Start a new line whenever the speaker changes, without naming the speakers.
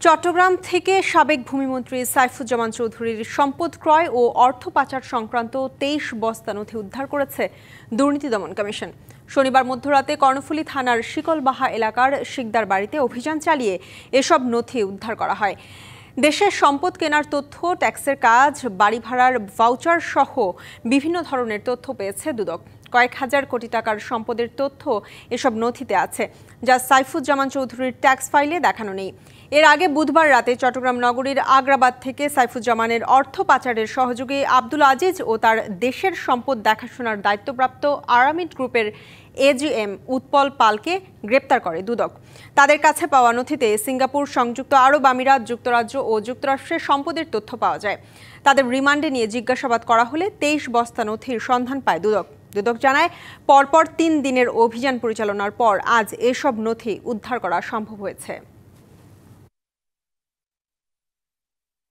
চট্টগ্রাম থেকে সাবেক ভূমিমন্ত্রী সাইফুজ্জামান চৌধুরীর সম্পদ ক্রয় ও অর্থ পাচার সংক্রান্ত ২৩ বস্তা নথি উদ্ধার করেছে দুর্নীতি দমন কমিশন। শনিবার মধ্যরাতে কর্ণফুলী থানার শিকলবাহা এলাকার শিকদার বাড়িতে অভিযান চালিয়ে এসব নথি উদ্ধার করা হয়। দেশের সম্পদ কেনার তথ্য, ট্যাক্সের কাজ, বাড়ি ভাড়ার ভাউচার সহ বিভিন্ন ধরনের তথ্য পেয়েছে দুদক। কয়েক হাজার কোটি টাকার সম্পদের তথ্য এসব নথিতে আছে, যা সাইফুজ্জামান চৌধুরীর ট্যাক্স ফাইলে দেখানো নেই। এর আগে বুধবার রাতে চট্টগ্রাম নগরীর আগ্রাবাদ থেকে সাইফুজ্জামানের অর্থ পাচারের সহযোগী আব্দুল আজিজ ও তার দেশের সম্পদ দেখাশোনার দায়িত্বপ্রাপ্ত আরামিড গ্রুপের এজিএম উৎপল পালকে গ্রেপ্তার করে দুদক। তাদের কাছে পাওয়া নথিতে সিঙ্গাপুর, সংযুক্ত আরব আমিরাত, যুক্তরাজ্য ও যুক্তরাষ্ট্রের সম্পদের তথ্য পাওয়া যায়। তাদের রিমান্ডে নিয়ে জিজ্ঞাসাবাদ করা হলে ২৩ বস্তা নথির সন্ধান পায় দুদক। দুদক জানায়, পরপর ৩ দিনের অভিযান পরিচালনার পর আজ এসব নথি উদ্ধার করা সম্ভব হয়েছে।